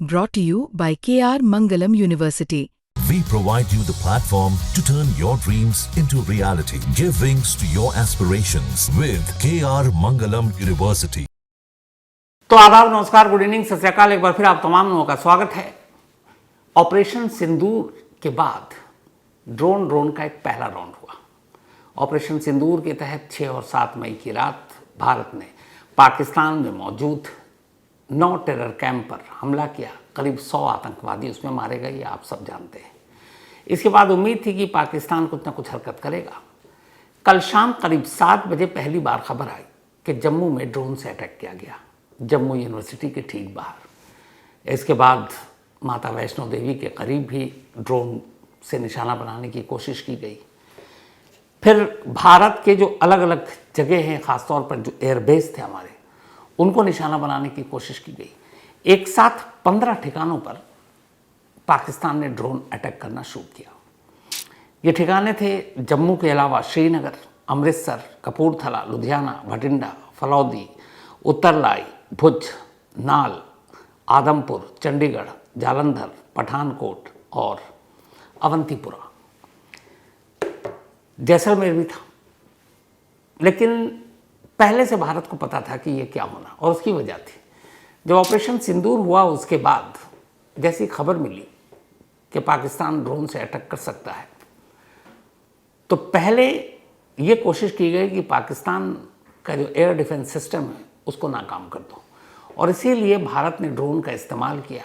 brought to you by KR Mangalam University. We provide you the platform to turn your dreams into reality. Give wings to your aspirations with KR Mangalam University. तो आदाब, नमस्कार, good evening, सत श्री अकाल। एक बार फिर आप तमाम लोगों का स्वागत है। ऑपरेशन सिंदूर के बाद ड्रोन का एक पहला राउंड हुआ। ऑपरेशन सिंदूर के तहत 6 और 7 मई की रात भारत ने पाकिस्तान में मौजूद 9 टेरर कैंप पर हमला किया। करीब 100 आतंकवादी उसमें मारे गए, ये आप सब जानते हैं। इसके बाद उम्मीद थी कि पाकिस्तान कुछ ना कुछ हरकत करेगा। कल शाम करीब 7 बजे पहली बार खबर आई कि जम्मू में ड्रोन से अटैक किया गया, जम्मू यूनिवर्सिटी के ठीक बाहर। इसके बाद माता वैष्णो देवी के करीब भी ड्रोन से निशाना बनाने की कोशिश की गई। फिर भारत के जो अलग अलग जगह हैं, ख़ासतौर पर जो एयरबेस थे हमारे, उनको निशाना बनाने की कोशिश की गई। एक साथ 15 ठिकानों पर पाकिस्तान ने ड्रोन अटैक करना शुरू किया। ये ठिकाने थे जम्मू के अलावा श्रीनगर, अमृतसर, कपूरथला, लुधियाना, भटिंडा, फलौदी, उत्तरलाई, भुज, नाल, आदमपुर, चंडीगढ़, जालंधर, पठानकोट और अवंतीपुरा। जैसलमेर भी था। लेकिन पहले से भारत को पता था कि ये क्या होना, और उसकी वजह थी, जब ऑपरेशन सिंदूर हुआ उसके बाद जैसी खबर मिली कि पाकिस्तान ड्रोन से अटैक कर सकता है, तो पहले ये कोशिश की गई कि पाकिस्तान का जो एयर डिफेंस सिस्टम है उसको नाकाम कर दो, और इसीलिए भारत ने ड्रोन का इस्तेमाल किया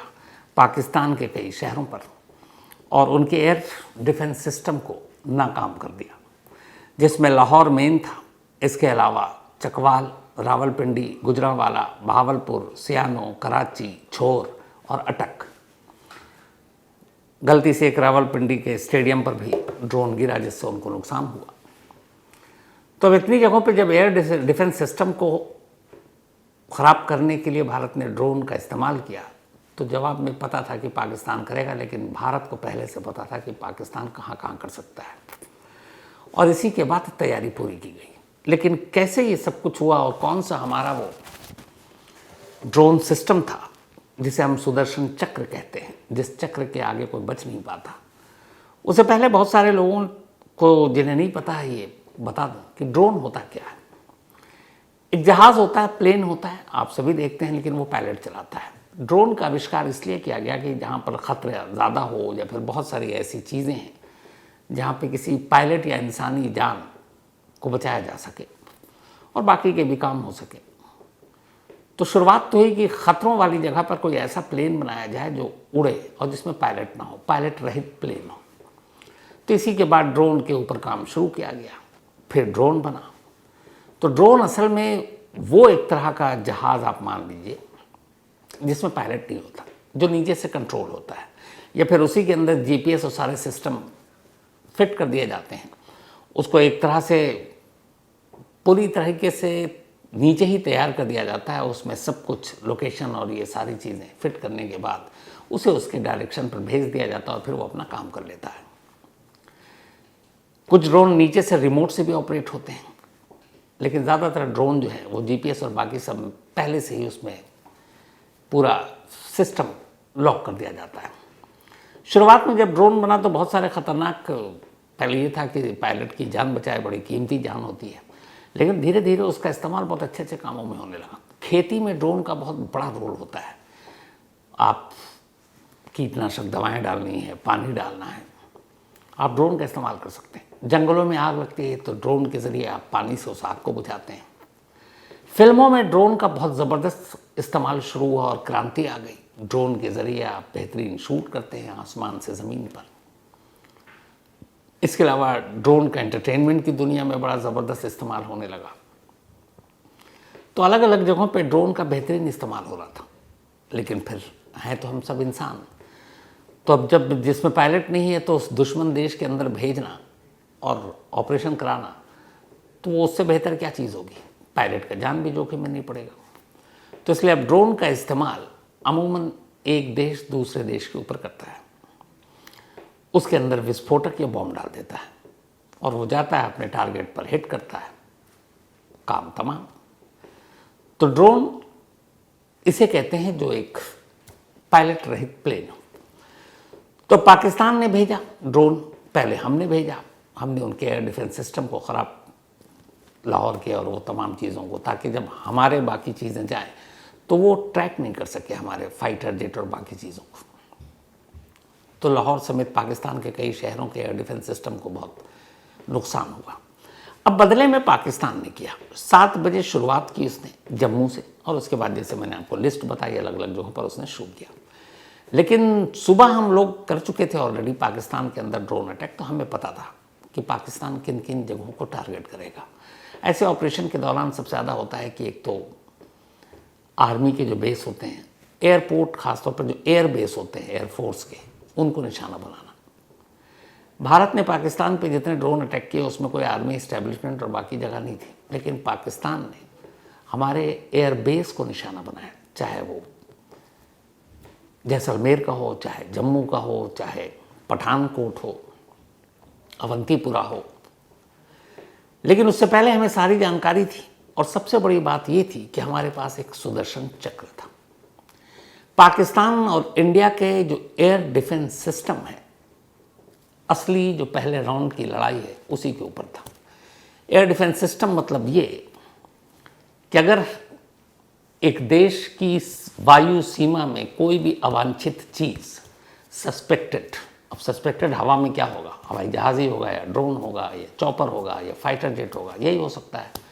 पाकिस्तान के कई शहरों पर और उनके एयर डिफेंस सिस्टम को नाकाम कर दिया, जिसमें लाहौर मेन था। इसके अलावा चकवाल, रावलपिंडी, गुजरांवाला, बहावलपुर, सियानो, कराची, छोर और अटक। गलती से एक रावलपिंडी के स्टेडियम पर भी ड्रोन गिरा, जिससे उनको नुकसान हुआ। तो अब इतनी जगहों पर जब एयर डिफेंस सिस्टम को ख़राब करने के लिए भारत ने ड्रोन का इस्तेमाल किया, तो जवाब में पता था कि पाकिस्तान करेगा, लेकिन भारत को पहले से पता था कि पाकिस्तान कहाँ कर सकता है, और इसी के बाद तैयारी पूरी की गई। लेकिन कैसे ये सब कुछ हुआ और कौन सा हमारा वो ड्रोन सिस्टम था जिसे हम सुदर्शन चक्र कहते हैं, जिस चक्र के आगे कोई बच नहीं पाता, उससे पहले बहुत सारे लोगों को जिन्हें नहीं पता है ये बता दूं कि ड्रोन होता क्या है। एक जहाज़ होता है, प्लेन होता है, आप सभी देखते हैं, लेकिन वो पायलट चलाता है। ड्रोन का आविष्कार इसलिए किया गया कि जहाँ पर ख़तरे ज़्यादा हो या फिर बहुत सारी ऐसी चीज़ें हैं जहाँ पे किसी पायलट या इंसानी जान को बचाया जा सके और बाकी के भी काम हो सके। तो शुरुआत तो हुई कि ख़तरों वाली जगह पर कोई ऐसा प्लेन बनाया जाए जो उड़े और जिसमें पायलट ना हो, पायलट रहित प्लेन हो। तो इसी के बाद ड्रोन के ऊपर काम शुरू किया गया। फिर ड्रोन बना। तो ड्रोन असल में वो एक तरह का जहाज़ आप मान लीजिए जिसमें पायलट नहीं होता, जो नीचे से कंट्रोल होता है, या फिर उसी के अंदर जीपीएस और सारे सिस्टम फिट कर दिए जाते हैं। उसको एक तरह से पूरी तरीके से नीचे ही तैयार कर दिया जाता है। उसमें सब कुछ लोकेशन और ये सारी चीज़ें फिट करने के बाद उसे उसके डायरेक्शन पर भेज दिया जाता है और फिर वो अपना काम कर लेता है। कुछ ड्रोन नीचे से रिमोट से भी ऑपरेट होते हैं, लेकिन ज़्यादातर ड्रोन जो है वो जीपीएस और बाकी सब पहले से ही उसमें पूरा सिस्टम लॉक कर दिया जाता है। शुरुआत में जब ड्रोन बना तो बहुत सारे ख़तरनाक, पहले ये था कि पायलट की जान बचाए, बड़ी कीमती जान होती है, लेकिन धीरे धीरे उसका इस्तेमाल बहुत अच्छे अच्छे कामों में होने लगा। खेती में ड्रोन का बहुत बड़ा रोल होता है। आप कीटनाशक दवाएं डालनी है, पानी डालना है, आप ड्रोन का इस्तेमाल कर सकते हैं। जंगलों में आग लगती है तो ड्रोन के ज़रिए आप पानी से उस आग को बुझाते हैं। फिल्मों में ड्रोन का बहुत ज़बरदस्त इस्तेमाल शुरू हुआ और क्रांति आ गई। ड्रोन के ज़रिए आप बेहतरीन शूट करते हैं आसमान से ज़मीन पर। इसके अलावा ड्रोन का एंटरटेनमेंट की दुनिया में बड़ा ज़बरदस्त इस्तेमाल होने लगा। तो अलग अलग जगहों पे ड्रोन का बेहतरीन इस्तेमाल हो रहा था, लेकिन फिर हैं तो हम सब इंसान। तो अब जब जिसमें पायलट नहीं है तो उस दुश्मन देश के अंदर भेजना और ऑपरेशन कराना, तो वो उससे बेहतर क्या चीज़ होगी। पायलट का जान भी जोखिम में नहीं पड़ेगा। तो इसलिए अब ड्रोन का इस्तेमाल अमूमन एक देश दूसरे देश के ऊपर करता है, उसके अंदर विस्फोटक या बॉम्ब डाल देता है और वो जाता है अपने टारगेट पर, हिट करता है, काम तमाम। तो ड्रोन इसे कहते हैं जो एक पायलट रहित प्लेन। तो पाकिस्तान ने भेजा ड्रोन, पहले हमने भेजा, हमने उनके एयर डिफेंस सिस्टम को ख़राब लाहौर के और वो तमाम चीज़ों को, ताकि जब हमारे बाकी चीज़ें जाएं तो वो ट्रैक नहीं कर सके हमारे फाइटर जेट और बाकी चीज़ों को। तो लाहौर समेत पाकिस्तान के कई शहरों के एयर डिफेंस सिस्टम को बहुत नुकसान हुआ। अब बदले में पाकिस्तान ने किया, 7 बजे शुरुआत की उसने जम्मू से, और उसके बाद जैसे मैंने आपको लिस्ट बताई अलग अलग जगहों पर उसने शुरू किया। लेकिन सुबह हम लोग कर चुके थे ऑलरेडी पाकिस्तान के अंदर ड्रोन अटैक, तो हमें पता था कि पाकिस्तान किन किन जगहों को टारगेट करेगा। ऐसे ऑपरेशन के दौरान सबसे ज़्यादा होता है कि एक तो आर्मी के जो बेस होते हैं, एयरपोर्ट, खासतौर पर जो एयर बेस होते हैं एयरफोर्स के, उनको निशाना बनाना। भारत ने पाकिस्तान पे जितने ड्रोन अटैक किए उसमें कोई आर्मी इस्टेब्लिशमेंट और बाकी जगह नहीं थी, लेकिन पाकिस्तान ने हमारे एयर बेस को निशाना बनाया, चाहे वो जैसलमेर का हो, चाहे जम्मू का हो, चाहे पठानकोट हो, अवंतीपुरा हो। लेकिन उससे पहले हमें सारी जानकारी थी, और सबसे बड़ी बात ये थी कि हमारे पास एक सुदर्शन चक्र था। पाकिस्तान और इंडिया के जो एयर डिफेंस सिस्टम है, असली जो पहले राउंड की लड़ाई है उसी के ऊपर था। एयर डिफेंस सिस्टम मतलब ये कि अगर एक देश की वायु सीमा में कोई भी अवांछित चीज़ सस्पेक्टेड, अब सस्पेक्टेड हवा में क्या होगा, हवाई जहाज़ ही होगा या ड्रोन होगा या चॉपर होगा या फाइटर जेट होगा, यही हो सकता है।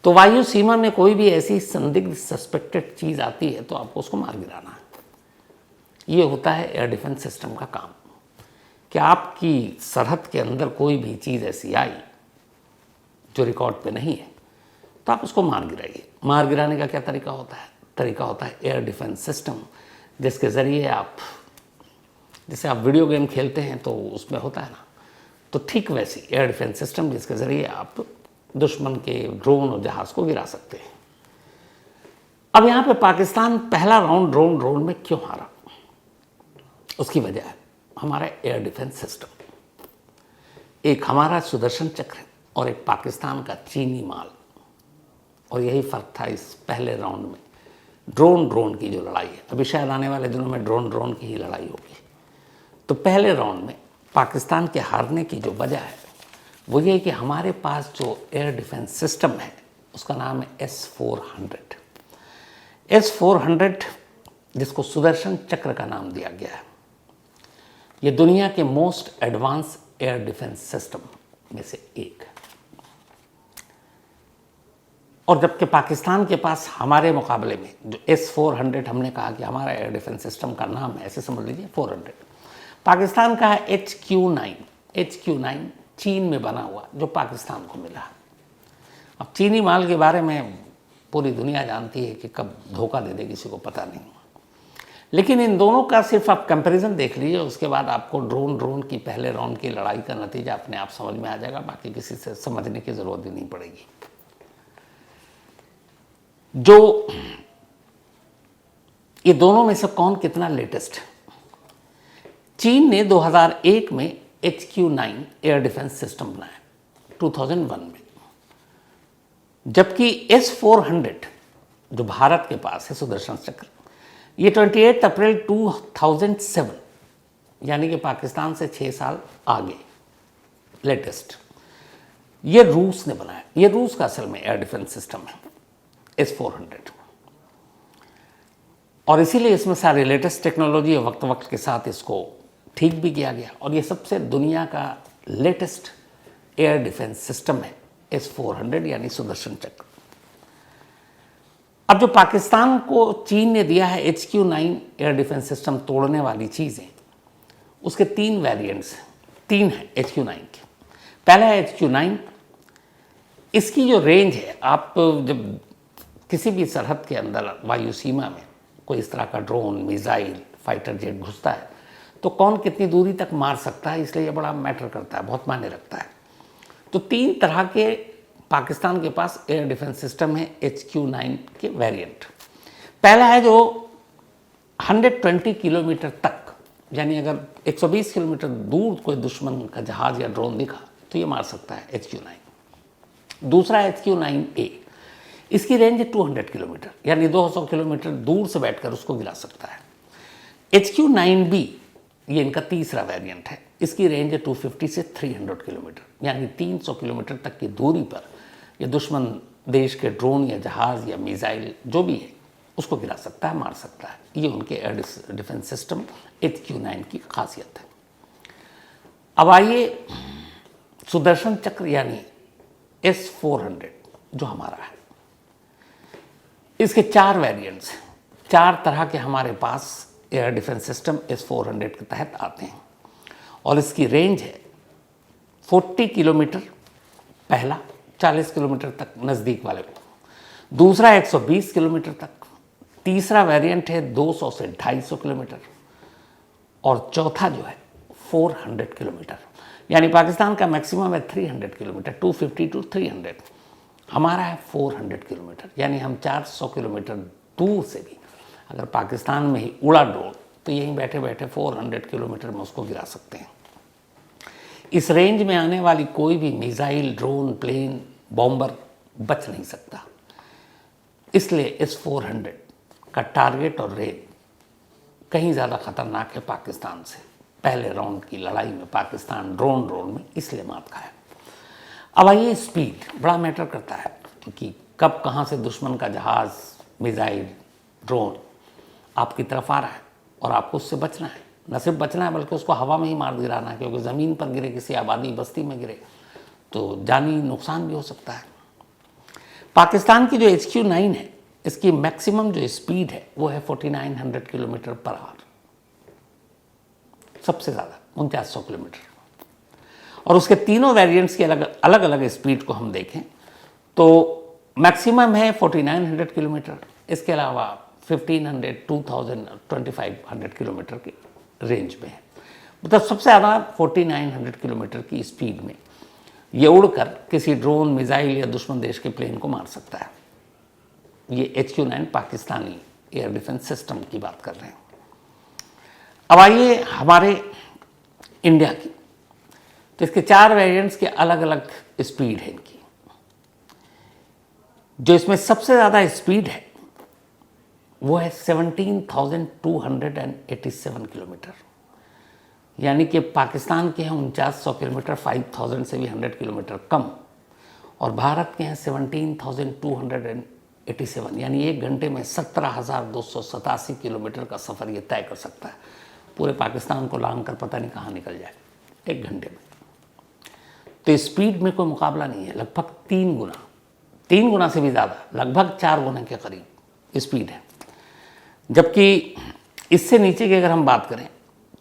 तो वायु सीमा में कोई भी ऐसी संदिग्ध सस्पेक्टेड चीज़ आती है तो आपको उसको मार गिराना है। ये होता है एयर डिफेंस सिस्टम का काम, कि आपकी सरहद के अंदर कोई भी चीज़ ऐसी आई जो रिकॉर्ड पे नहीं है तो आप उसको मार गिराइए। मार गिराने का क्या तरीका होता है? तरीका होता है एयर डिफेंस सिस्टम, जिसके ज़रिए आप, जैसे आप वीडियो गेम खेलते हैं तो उसमें होता है ना, तो ठीक वैसी एयर डिफेंस सिस्टम जिसके ज़रिए आप दुश्मन के ड्रोन और जहाज़ को गिरा सकते हैं। अब यहाँ पे पाकिस्तान पहला राउंड ड्रोन में क्यों हारा? उसकी वजह है हमारा एयर डिफेंस सिस्टम। एक हमारा सुदर्शन चक्र और एक पाकिस्तान का चीनी माल, और यही फ़र्क था इस पहले राउंड में। ड्रोन की जो लड़ाई है, अभी शायद आने वाले दिनों में ड्रोन की ही लड़ाई होगी। तो पहले राउंड में पाकिस्तान के हारने की जो वजह है वो ये कि हमारे पास जो एयर डिफेंस सिस्टम है उसका नाम है S-400। S-400 जिसको सुदर्शन चक्र का नाम दिया गया है, ये दुनिया के most advance air defence system में से एक है। और जबकि पाकिस्तान के पास हमारे मुकाबले में जो S-400, हमने कहा कि हमारा एयर डिफेंस सिस्टम का नाम है, ऐसे समझ लीजिए 400, पाकिस्तान का है HQ-9 चीन में बना हुआ, जो पाकिस्तान को मिला। अब चीनी माल के बारे में पूरी दुनिया जानती है कि कब धोखा दे दे किसी को पता नहीं, लेकिन इन दोनों का सिर्फ आप कंपैरिजन देख लीजिए, उसके बाद आपको ड्रोन की पहले राउंड की लड़ाई का नतीजा अपने आप समझ में आ जाएगा, बाकी किसी से समझने की ज़रूरत भी नहीं पड़ेगी। जो ये दोनों में से कौन कितना लेटेस्ट है? चीन ने 2001 में HQ-9 एयर डिफेंस सिस्टम बनाया 2001 में, जबकि S-400 जो भारत के पास है सुदर्शन चक्र, ये 28 अप्रैल 2007, यानी कि पाकिस्तान से 6 साल आगे लेटेस्ट, ये रूस ने बनाया। ये रूस का असल में एयर डिफेंस सिस्टम है S-400, और इसीलिए इसमें सारी लेटेस्ट टेक्नोलॉजी वक्त वक्त के साथ इसको ठीक भी किया गया, और ये सबसे दुनिया का लेटेस्ट एयर डिफेंस सिस्टम है S-400 यानी सुदर्शन चक्र। अब जो पाकिस्तान को चीन ने दिया है HQ-9 एयर डिफेंस सिस्टम तोड़ने वाली चीज़ें, उसके 3 वेरिएंट्स, 3 हैं HQ-9 के। पहला है HQ-9, इसकी जो रेंज है, आप जब किसी भी सरहद के अंदर वायु सीमा में कोई इस तरह का ड्रोन, मिसाइल, फाइटर जेट घुसता है तो कौन कितनी दूरी तक मार सकता है, इसलिए ये बड़ा मैटर करता है, बहुत मायने रखता है। तो 3 तरह के पाकिस्तान के पास एयर डिफेंस सिस्टम है HQ-9 के वेरिएंट। पहला है जो 120 किलोमीटर तक, यानी अगर 120 किलोमीटर दूर कोई दुश्मन का जहाज़ या ड्रोन दिखा तो ये मार सकता है HQ-9। दूसरा है HQ-9A, इसकी रेंज है 200 किलोमीटर, यानी 200 किलोमीटर दूर से बैठकर उसको गिरा सकता है। HQ-9B ये इनका तीसरा वेरिएंट है। इसकी रेंज है 250 से 300 किलोमीटर, यानी 300 किलोमीटर तक की दूरी पर यह दुश्मन देश के ड्रोन या जहाज़ या मिसाइल जो भी है उसको गिरा सकता है, मार सकता है। ये उनके एयर डिफेंस सिस्टम HQ-9 की खासियत है। अब आइए सुदर्शन चक्र यानी S-400 जो हमारा है, इसके 4 वेरिएंट्स हैं। 4 तरह के हमारे पास एयर डिफेंस सिस्टम S-400 के तहत आते हैं और इसकी रेंज है 40 किलोमीटर, पहला 40 किलोमीटर तक नज़दीक वाले को, दूसरा 120 किलोमीटर तक, तीसरा वेरिएंट है 200 से 250 किलोमीटर और चौथा जो है 400 किलोमीटर। यानी पाकिस्तान का मैक्सिमम है 300 किलोमीटर, 250 टू 300, हमारा है 400 किलोमीटर। यानी हम 400 किलोमीटर दूर से भी अगर पाकिस्तान में ही उड़ा ड्रोन तो यहीं बैठे बैठे 400 किलोमीटर में उसको गिरा सकते हैं। इस रेंज में आने वाली कोई भी मिसाइल, ड्रोन, प्लेन, बॉम्बर बच नहीं सकता। इसलिए S-400 का टारगेट और रेंज कहीं ज़्यादा खतरनाक है पाकिस्तान से। पहले राउंड की लड़ाई में पाकिस्तान ड्रोन में इसलिए मात खाया। अब आइए, स्पीड बड़ा मैटर करता है कि कब कहाँ से दुश्मन का जहाज़, मिसाइल, ड्रोन आपकी तरफ आ रहा है और आपको उससे बचना है। न सिर्फ बचना है बल्कि उसको हवा में ही मार गिराना है, क्योंकि ज़मीन पर गिरे, किसी आबादी बस्ती में गिरे तो जानी नुकसान भी हो सकता है। पाकिस्तान की जो HQ-9 है इसकी मैक्सिमम जो स्पीड है वो है 4900 किलोमीटर पर आवर, सबसे ज़्यादा 4900 किलोमीटर। और उसके तीनों वेरिएंट्स की अलग अलग स्पीड को हम देखें तो मैक्सिमम है 4900 किलोमीटर, इसके अलावा 1500, 2000, 2500 किलोमीटर की रेंज में है। मतलब सबसे ज़्यादा 4900 किलोमीटर की स्पीड में ये उड़कर किसी ड्रोन, मिसाइल या दुश्मन देश के प्लेन को मार सकता है। ये HQ-9 Pakistani air defence system की बात कर रहे हैं। अब आइए हमारे इंडिया की, तो इसके 4 वेरिएंट्स के अलग अलग स्पीड है इनकी। जो इसमें सबसे ज़्यादा स्पीड है वो है 17,287 किलोमीटर, यानी कि पाकिस्तान के हैं 4900 किलोमीटर, 5000 से भी 100 किलोमीटर कम, और भारत के हैं 17,287, यानी 1 घंटे में 17,287 किलोमीटर का सफ़र ये तय कर सकता है। पूरे पाकिस्तान को लांग कर पता नहीं कहाँ निकल जाए 1 घंटे में। तो स्पीड में कोई मुकाबला नहीं है। लगभग 3 गुना से भी ज़्यादा, लगभग 4 गुना के करीब स्पीड है। जबकि इससे नीचे की अगर हम बात करें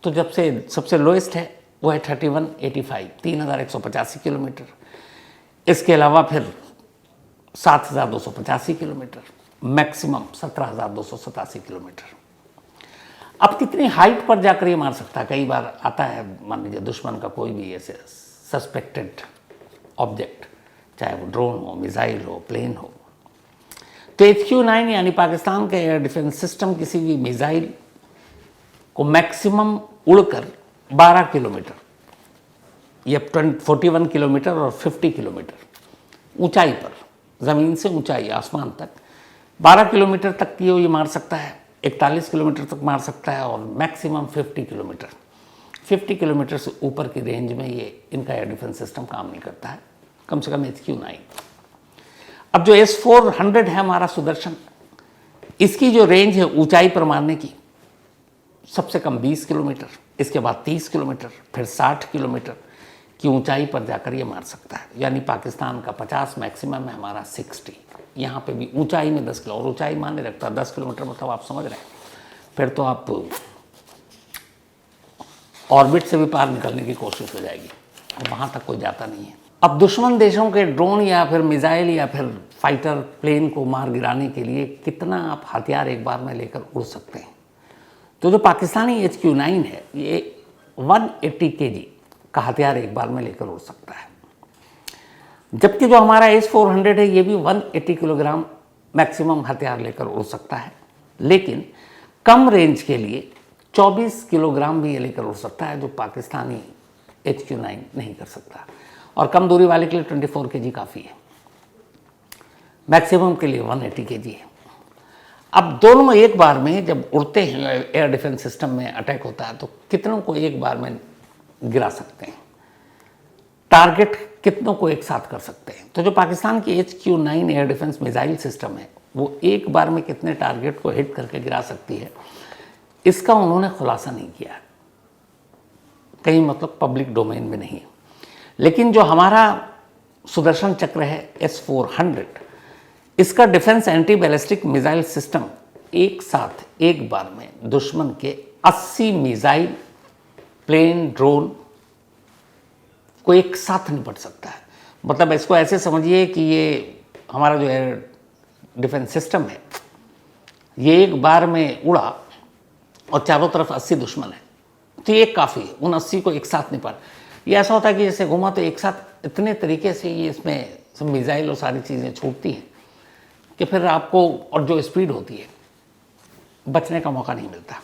तो जब से सबसे लोएस्ट है वो है 3185, 3185 किलोमीटर। इसके अलावा फिर 7285 किलोमीटर, मैक्सिमम 17287 किलोमीटर। अब कितनी हाइट पर जाकर ये मार सकता है? कई बार आता है, मान लीजिए दुश्मन का कोई भी ऐसे सस्पेक्टेड ऑब्जेक्ट, चाहे वो ड्रोन हो, मिसाइल हो, प्लेन हो, तो HQ-9 यानी पाकिस्तान का एयर डिफेंस सिस्टम किसी भी मिसाइल को मैक्सिमम उड़कर 12 किलोमीटर या 41 किलोमीटर और 50 किलोमीटर ऊंचाई पर, ज़मीन से ऊंचाई आसमान तक 12 किलोमीटर तक की ये मार सकता है, 41 किलोमीटर तक मार सकता है, और मैक्सिमम 50 किलोमीटर। 50 किलोमीटर से ऊपर की रेंज में ये इनका एयर डिफेंस सिस्टम काम नहीं करता है, कम से कम HQ-9। अब जो S-400 है हमारा सुदर्शन, इसकी जो रेंज है ऊंचाई पर मारने की, सबसे कम 20 किलोमीटर, इसके बाद 30 किलोमीटर, फिर 60 किलोमीटर की ऊंचाई पर जाकर ये मार सकता है। यानी पाकिस्तान का 50 मैक्सिमम है, हमारा 60। यहाँ पे भी ऊंचाई में 10 किलो, और ऊंचाई मानने रखता है 10 किलोमीटर, मतलब आप समझ रहे हैं, फिर तो आप ऑर्बिट से भी पार निकलने की कोशिश हो जाएगी, और वहाँ तक कोई जाता नहीं है। अब दुश्मन देशों के ड्रोन या फिर मिसाइल या फिर फाइटर प्लेन को मार गिराने के लिए कितना आप हथियार एक बार में लेकर उड़ सकते हैं? तो जो पाकिस्तानी HQ-9 है ये 180 kg का हथियार एक बार में लेकर उड़ सकता है, जबकि जो हमारा S-400 है ये भी 180 किलोग्राम मैक्सिमम हथियार लेकर उड़ सकता है, लेकिन कम रेंज के लिए 24 किलोग्राम भी ये लेकर उड़ सकता है, जो पाकिस्तानी HQ-9 नहीं कर सकता। और कम दूरी वाले के लिए 24 kg काफ़ी है, मैक्सिमम के लिए 180 kg है। अब दोनों एक बार में जब उड़ते हैं, एयर डिफेंस सिस्टम में अटैक होता है तो कितनों को एक बार में गिरा सकते हैं, टारगेट कितनों को एक साथ कर सकते हैं। तो जो पाकिस्तान की HQ-9 air defence missile system है वो एक बार में कितने टारगेट को हिट करके गिरा सकती है, इसका उन्होंने खुलासा नहीं किया, कहीं मतलब पब्लिक डोमेन में नहीं। लेकिन जो हमारा सुदर्शन चक्र है S-400, इसका defence anti ballistic missile system एक साथ एक बार में दुश्मन के 80 मिसाइल, प्लेन, ड्रोन को एक साथ निपट सकता है। मतलब इसको ऐसे समझिए कि ये हमारा जो एयर डिफेंस सिस्टम है ये एक बार में उड़ा और चारों तरफ 80 दुश्मन है तो ये काफ़ी है, उन 80 को एक साथ निपट। ये ऐसा होता है कि जैसे घुमा तो एक साथ इतने तरीके से ये इसमें सब मिसाइल और सारी चीज़ें छूटती हैं कि फिर आपको, और जो स्पीड होती है, बचने का मौका नहीं मिलता।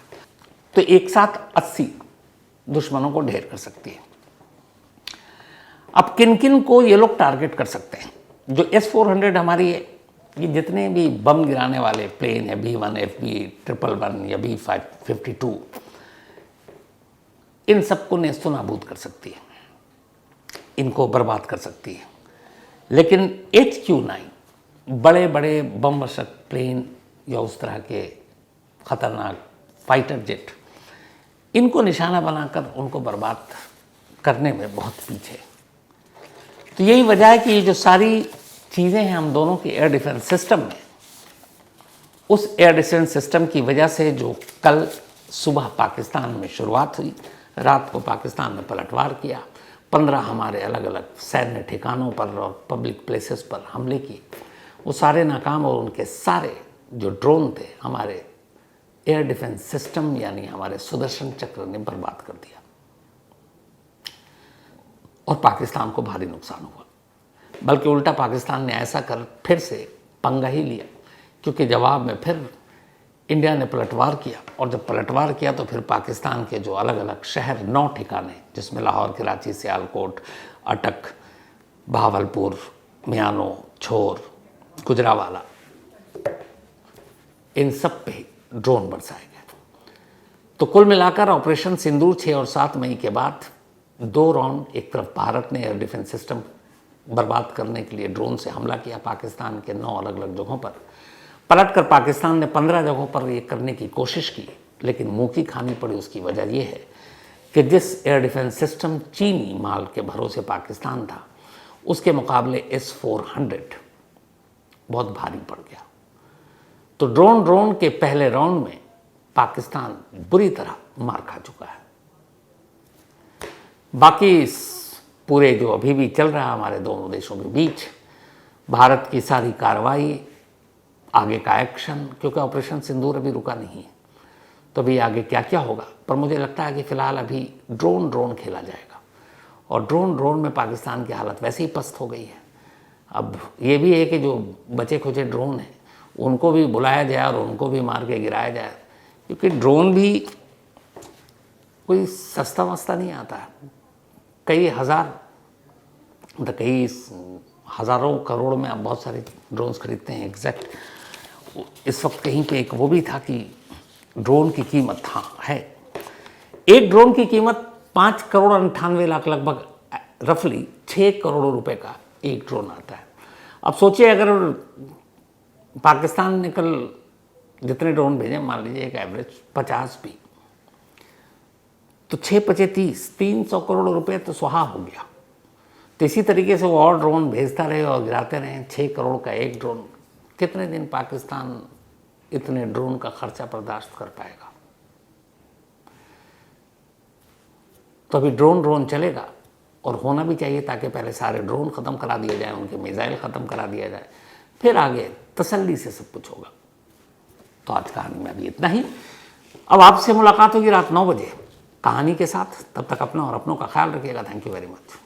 तो एक साथ 80 दुश्मनों को ढेर कर सकती है। अब किन किन को ये लोग टारगेट कर सकते हैं? जो S-400 हमारी है, ये जितने भी बम गिराने वाले प्लेन है, B-1, FB-111 या B-52, इन सबको नेस्तनाबूद कर सकती है, इनको बर्बाद कर सकती है। लेकिन HQ-9 बड़े बड़े बम वर्षक प्लेन या उस तरह के खतरनाक फाइटर जेट, इनको निशाना बनाकर उनको बर्बाद करने में बहुत पीछे। तो यही वजह है कि ये जो सारी चीज़ें हैं हम दोनों की एयर डिफेंस सिस्टम में, उस एयर डिफेंस सिस्टम की वजह से जो कल सुबह पाकिस्तान में शुरुआत हुई, रात को पाकिस्तान ने पलटवार किया, 15 हमारे अलग अलग सैन्य ठिकानों पर और पब्लिक प्लेसेस पर हमले किए, वो सारे नाकाम और उनके सारे जो ड्रोन थे हमारे एयर डिफेंस सिस्टम यानी हमारे सुदर्शन चक्र ने बर्बाद कर दिया और पाकिस्तान को भारी नुकसान हुआ। बल्कि उल्टा पाकिस्तान ने ऐसा कर फिर से पंगा ही लिया, क्योंकि जवाब में फिर इंडिया ने पलटवार किया, और जब पलटवार किया तो फिर पाकिस्तान के जो अलग अलग शहर, 9 ठिकाने, जिसमें लाहौर, कराची, सियालकोट, अटक, बहावलपुर, मियानो, छोर, गुजरावाला, इन सब पे ड्रोन बरसाए गए। तो कुल मिलाकर ऑपरेशन सिंदूर 6 और 7 मई के बाद 2 राउंड, एक तरफ भारत ने एयर डिफेंस सिस्टम बर्बाद करने के लिए ड्रोन से हमला किया पाकिस्तान के 9 अलग अलग जगहों पर, पलटकर पाकिस्तान ने 15 जगहों पर ये करने की कोशिश की, लेकिन मुंह की खानी पड़ी। उसकी वजह यह है कि जिस एयर डिफेंस सिस्टम चीनी माल के भरोसे पाकिस्तान था, उसके मुकाबले S-400 बहुत भारी पड़ गया। तो ड्रोन के पहले राउंड में पाकिस्तान बुरी तरह मार खा चुका है। बाकी पूरे जो अभी भी चल रहा है हमारे दोनों देशों के बीच, भारत की सारी कार्रवाई, आगे का एक्शन, क्योंकि ऑपरेशन सिंदूर अभी रुका नहीं है, तो अभी आगे क्या क्या होगा, पर मुझे लगता है कि फ़िलहाल अभी ड्रोन खेला जाएगा। और ड्रोन में पाकिस्तान की हालत वैसे ही पस्त हो गई है। अब ये भी है कि जो बचे खुचे ड्रोन हैं उनको भी बुलाया जाए और उनको भी मार के गिराया जाए, क्योंकि ड्रोन भी कोई सस्ता वस्ता नहीं आता है। कई हज़ारों करोड़ में आप बहुत सारे ड्रोन्स खरीदते हैं। एग्जैक्ट इस वक्त कहीं पे एक वो भी था कि ड्रोन की कीमत है, एक ड्रोन की कीमत 5 करोड़ 98 लाख, लगभग रफली 6 करोड़ रुपए का एक ड्रोन आता है। अब सोचिए अगर पाकिस्तान ने कल जितने ड्रोन भेजे, मान लीजिए एक एवरेज 50 भी, तो 6×5 = 300 करोड़ रुपए तो सुहा हो गया। तो इसी तरीके से वो और ड्रोन भेजता रहे और गिराते रहे, 6 करोड़ का एक ड्रोन, कितने दिन पाकिस्तान इतने ड्रोन का खर्चा बर्दाश्त कर पाएगा? तो अभी ड्रोन चलेगा और होना भी चाहिए, ताकि पहले सारे ड्रोन ख़त्म करा दिए जाए, उनके मिसाइल ख़त्म करा दिया जाए, फिर आगे तसल्ली से सब कुछ होगा। तो आज कहानी में अभी इतना ही। अब आपसे मुलाकात होगी रात 9 बजे कहानी के साथ। तब तक अपना और अपनों का ख्याल रखिएगा। Thank you very much.